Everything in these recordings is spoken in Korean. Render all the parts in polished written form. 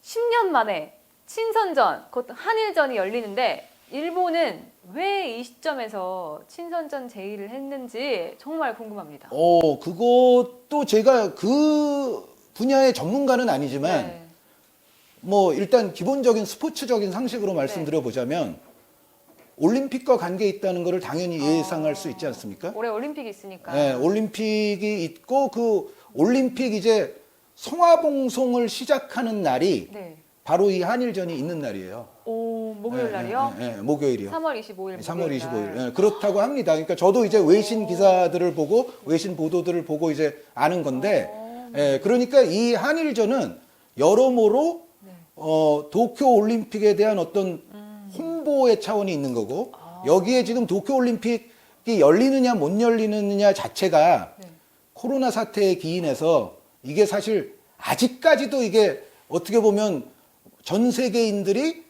10년 만에 친선전, 그것도 한일전이 열리는데 일본은 왜 이 시점에서 친선전 제의를 했는지 정말 궁금합니다. 그것도 제가 그 분야의 전문가는 아니지만 네. 뭐 일단 기본적인 스포츠적인 상식으로 말씀드려 보자면 올림픽과 관계 있다는 것을 당연히 예상할 수 있지 않습니까? 올해 올림픽이 있으니까. 네, 올림픽이 있고 그 올림픽 이제 성화봉송을 시작하는 날이 네. 바로 이 한일전이 있는 날이에요. 오, 목요일 날이요? 네, 목요일이요. 3월 25일. 3월 25일. 네, 그렇다고 합니다. 그러니까 저도 이제 외신 기사들을 보고 외신 보도들을 보고 이제 아는 건데, 그러니까 이 한일전은 여러모로 도쿄 올림픽에 대한 어떤 홍보의 차원이 있는 거고, 여기에 지금 도쿄 올림픽이 열리느냐 못 열리느냐 자체가 코로나 사태에 기인해서 이게 사실 아직까지도 이게 어떻게 보면 전 세계인들이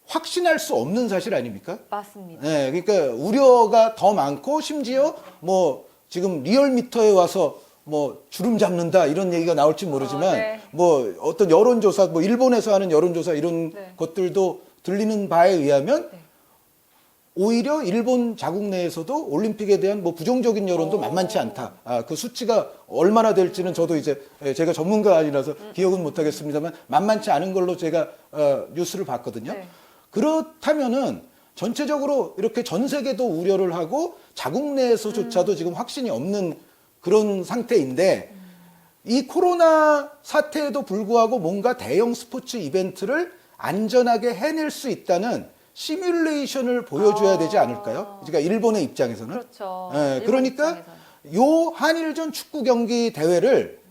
확신할 수 없는 사실 아닙니까? 맞습니다. 네, 그러니까 우려가 더 많고 심지어 뭐 지금 리얼미터에 와서 뭐 주름 잡는다 이런 얘기가 나올지 모르지만 네. 뭐 어떤 여론조사 뭐 일본에서 하는 여론조사 이런 네. 것들도 들리는 바에 의하면 오히려 일본 자국 내에서도 올림픽에 대한 뭐 부정적인 여론도 만만치 않다. 그 수치가 얼마나 될지는 저도 이제 제가 전문가 아니라서 기억은 못하겠습니다만 만만치 않은 걸로 제가 뉴스를 봤거든요. 네. 그렇다면은 전체적으로 이렇게 전 세계도 우려를 하고 자국 내에서조차도 지금 확신이 없는 그런 상태인데 이 코로나 사태에도 불구하고 뭔가 대형 스포츠 이벤트를 안전하게 해낼 수 있다는 시뮬레이션을 보여줘야 되지 않을까요? 그러니까 일본의 입장에서는. 그렇죠. 예, 일본 그러니까 입장에서는. 요 한일전 축구 경기 대회를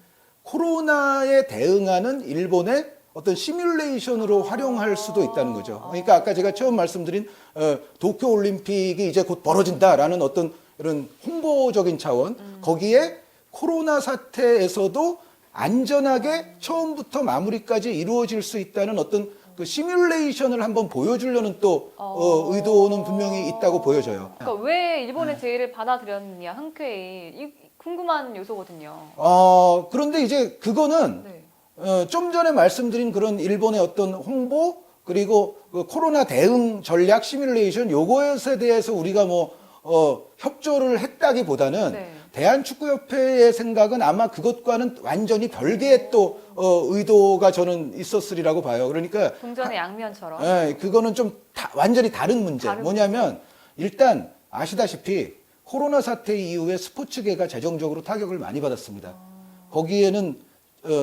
코로나에 대응하는 일본의 어떤 시뮬레이션으로 활용할 수도 있다는 거죠. 그러니까 아까 제가 처음 말씀드린 도쿄 올림픽이 이제 곧 벌어진다라는 어떤 이런 홍보적인 차원, 거기에 코로나 사태에서도 안전하게 처음부터 마무리까지 이루어질 수 있다는 어떤 그 시뮬레이션을 한번 보여주려는 또 의도는 분명히 있다고 보여져요. 그러니까 왜 일본의 제의를 받아들였느냐, 흔쾌히. 이 궁금한 요소거든요. 그런데 이제 그거는 네. 좀 전에 말씀드린 그런 일본의 어떤 홍보 그리고 그 코로나 대응 전략 시뮬레이션 요것에 대해서 우리가 뭐 협조를 했다기보다는 네. 대한축구협회의 생각은 아마 그것과는 완전히 별개의 또 의도가 저는 있었으리라고 봐요. 그러니까 동전의 양면처럼. 그거는 좀 완전히 다른 문제. 다른 뭐냐면 일단 아시다시피 코로나 사태 이후에 스포츠계가 재정적으로 타격을 많이 받았습니다. 거기에는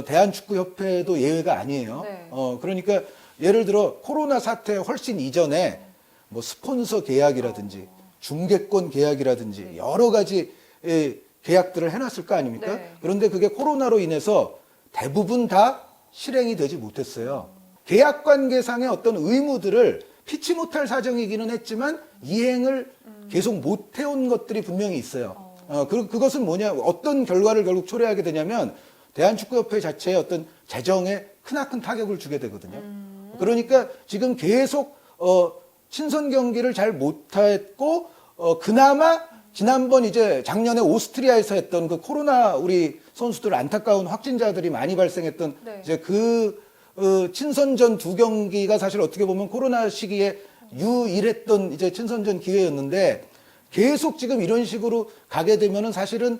대한축구협회도 예외가 아니에요. 네. 그러니까 예를 들어 코로나 사태 훨씬 이전에 뭐 스폰서 계약이라든지 중계권 계약이라든지 여러 가지 계약들을 해놨을 거 아닙니까? 네. 그런데 그게 코로나로 인해서 대부분 다 실행이 되지 못했어요. 계약 관계상의 어떤 의무들을 피치 못할 사정이기는 했지만 이행을 계속 못 해온 것들이 분명히 있어요. 그것은 뭐냐, 어떤 결과를 결국 초래하게 되냐면 대한축구협회 자체의 어떤 재정에 크나큰 타격을 주게 되거든요. 그러니까 지금 계속 친선 경기를 잘 못했고 그나마 지난번 이제 작년에 오스트리아에서 했던 그 코로나 우리 선수들 안타까운 확진자들이 많이 발생했던 이제 그 친선전 두 경기가 사실 어떻게 보면 코로나 시기에 유일했던 이제 친선전 기회였는데 계속 지금 이런 식으로 가게 되면은 사실은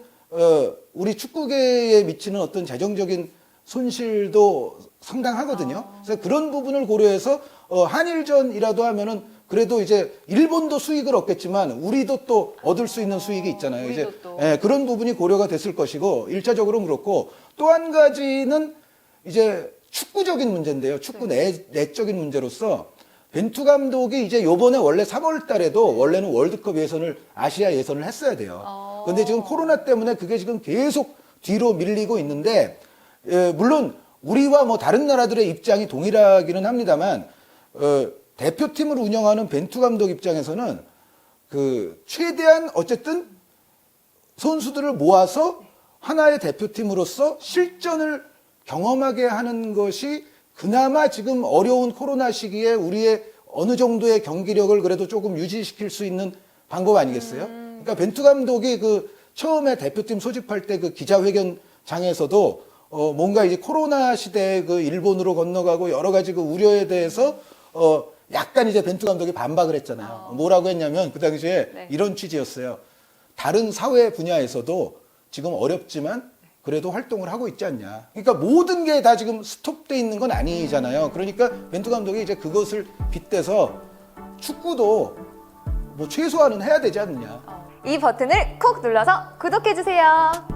우리 축구계에 미치는 어떤 재정적인 손실도 상당하거든요. 그래서 그런 부분을 고려해서 한일전이라도 하면은 그래도 이제 일본도 수익을 얻겠지만 우리도 또 얻을 수 있는 수익이 있잖아요. 이제 그런 부분이 고려가 됐을 것이고 1차적으로 그렇고 또 한 가지는 이제 축구적인 문제인데요. 축구 내적인 문제로서 벤투 감독이 이제 요번에 원래 3월 달에도 원래는 월드컵 예선을 아시아 예선을 했어야 돼요. 근데 지금 코로나 때문에 그게 지금 계속 뒤로 밀리고 있는데 물론 우리와 뭐 다른 나라들의 입장이 동일하기는 합니다만 대표팀을 운영하는 벤투 감독 입장에서는 그 최대한 어쨌든 선수들을 모아서 하나의 대표팀으로서 실전을 경험하게 하는 것이 그나마 지금 어려운 코로나 시기에 우리의 어느 정도의 경기력을 그래도 조금 유지시킬 수 있는 방법 아니겠어요? 그러니까 벤투 감독이 그 처음에 대표팀 소집할 때 그 기자회견장에서도 뭔가 이제 코로나 시대에 그 일본으로 건너가고 여러 가지 그 우려에 대해서 약간 이제 벤투 감독이 반박을 했잖아요. 뭐라고 했냐면 그 당시에 네. 이런 취지였어요. 다른 사회 분야에서도 지금 어렵지만 그래도 활동을 하고 있지 않냐. 그러니까 모든 게 다 지금 스톱돼 있는 건 아니잖아요. 그러니까 벤투 감독이 이제 그것을 빗대서 축구도 뭐 최소한은 해야 되지 않느냐. 이 버튼을 콕 눌러서 구독해주세요.